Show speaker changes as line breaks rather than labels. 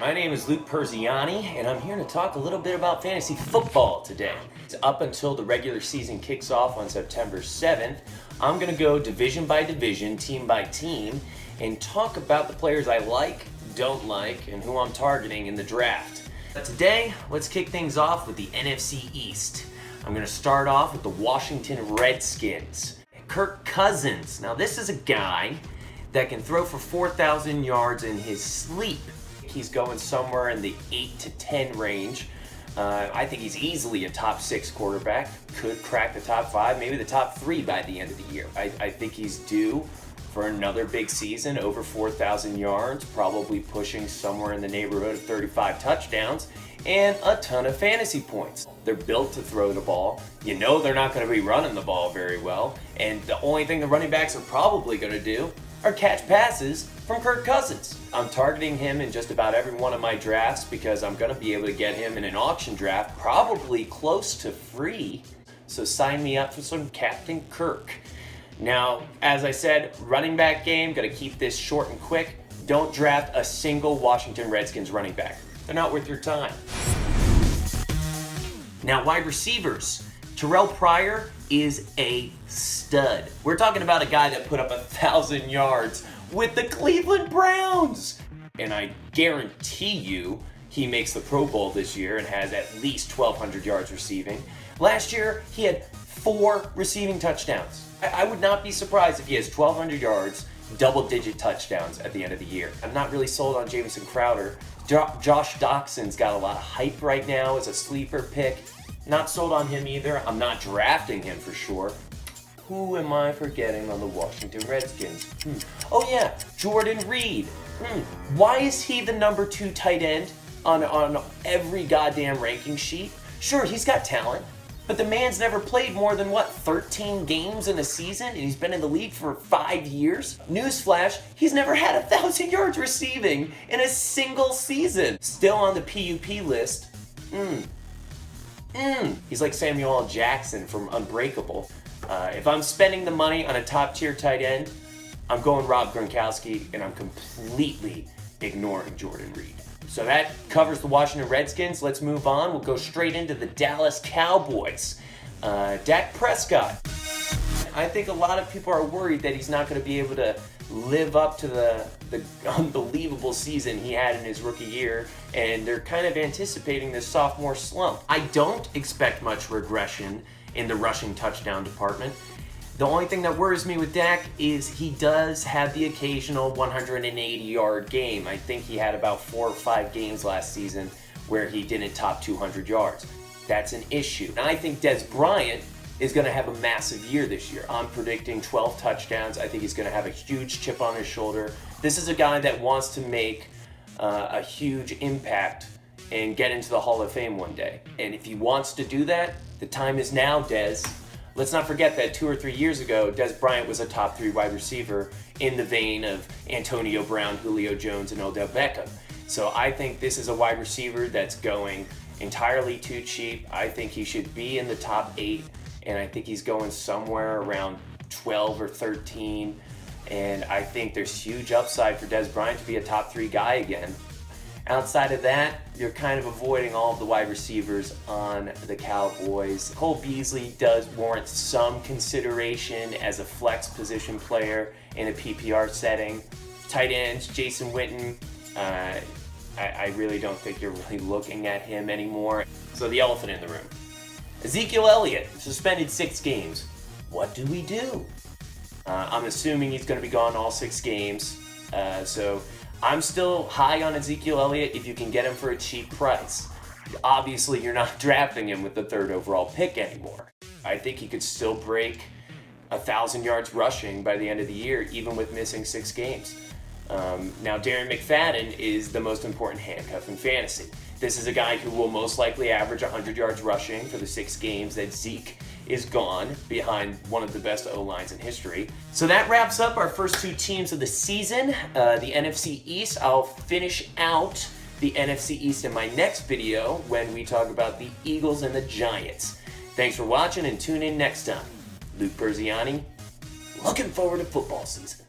My name is Luke Persiani, and I'm here to talk a little bit about fantasy football today. Up until the regular season kicks off on September 7th, I'm going to go division by division, team by team, and talk about the players I like, don't like, and who I'm targeting in the draft. But today, let's kick things off with the NFC East. I'm going to start off with the Washington Redskins. Kirk Cousins. Now, this is a guy that can throw for 4,000 yards in his sleep. He's going somewhere in the 8 to 10 range. I think he's easily a top 6 quarterback. Could crack the top 5, maybe the top 3 by the end of the year. I think he's due for another big season, over 4,000 yards, probably pushing somewhere in the neighborhood of 35 touchdowns, and a ton of fantasy points. They're built to throw the ball. You know they're not going to be running the ball very well, and the only thing the running backs are probably going to do are catch passes from Kirk Cousins. I'm targeting him in just about every one of my drafts because I'm going to be able to get him in an auction draft, probably close to free. So sign me up for some Captain Kirk. Now, as I said, running back game, got to keep this short and quick. Don't draft a single Washington Redskins running back. They're not worth your time. Now, wide receivers. Terrell Pryor is a stud. We're talking about a guy that put up 1,000 yards with the Cleveland Browns. And I guarantee you he makes the Pro Bowl this year and has at least 1,200 yards receiving. Last year, he had 4 receiving touchdowns. I would not be surprised if he has 1,200 yards, double-digit touchdowns at the end of the year. I'm not really sold on Jamison Crowder. Josh Doxson's got a lot of hype right now as a sleeper pick. Not sold on him either. I'm not drafting him for sure. Who am I forgetting on the Washington Redskins? Oh yeah, Jordan Reed. Why is he the number 2 tight end on every goddamn ranking sheet? Sure, he's got talent, but the man's never played more than, 13 games in a season, and he's been in the league for 5 years? Newsflash, he's never had 1,000 yards receiving in a single season. Still on the PUP list. He's like Samuel L. Jackson from Unbreakable. If I'm spending the money on a top-tier tight end, I'm going Rob Gronkowski, and I'm completely ignoring Jordan Reed. So that covers the Washington Redskins. Let's move on. We'll go straight into the Dallas Cowboys. Dak Prescott. I think a lot of people are worried that he's not going to be able to live up to the unbelievable season he had in his rookie year, and they're kind of anticipating this sophomore slump. I don't expect much regression in the rushing touchdown department. The only thing that worries me with Dak is he does have the occasional 180-yard game. I think he had about 4 or 5 games last season where he didn't top 200 yards. That's an issue. And I think Dez Bryant is going to have a massive year this year. I'm predicting 12 touchdowns. I think he's going to have a huge chip on his shoulder. This is a guy that wants to make a huge impact and get into the Hall of Fame one day. And if he wants to do that, the time is now, Dez. Let's not forget that 2 or 3 years ago, Dez Bryant was a top 3 wide receiver in the vein of Antonio Brown, Julio Jones, and Odell Beckham. So I think this is a wide receiver that's going entirely too cheap. I think he should be in the top 8, and I think he's going somewhere around 12 or 13. And I think there's huge upside for Dez Bryant to be a top 3 guy again. Outside of that, you're kind of avoiding all of the wide receivers on the Cowboys. Cole Beasley does warrant some consideration as a flex position player in a PPR setting. Tight ends, Jason Witten, I really don't think you're really looking at him anymore. So the elephant in the room. Ezekiel Elliott, suspended 6 games. What do we do? I'm assuming he's going to be gone all 6 games. So I'm still high on Ezekiel Elliott if you can get him for a cheap price. Obviously, you're not drafting him with the 3rd overall pick anymore. I think he could still break 1,000 yards rushing by the end of the year, even with missing 6 games. Now, Darren McFadden is the most important handcuff in fantasy. This is a guy who will most likely average 100 yards rushing for the 6 games that Zeke is gone, behind one of the best O-lines in history. So that wraps up our first 2 teams of the season, the NFC East. I'll finish out the NFC East in my next video when we talk about the Eagles and the Giants. Thanks for watching, and tune in next time. Luke Persiani, looking forward to football season.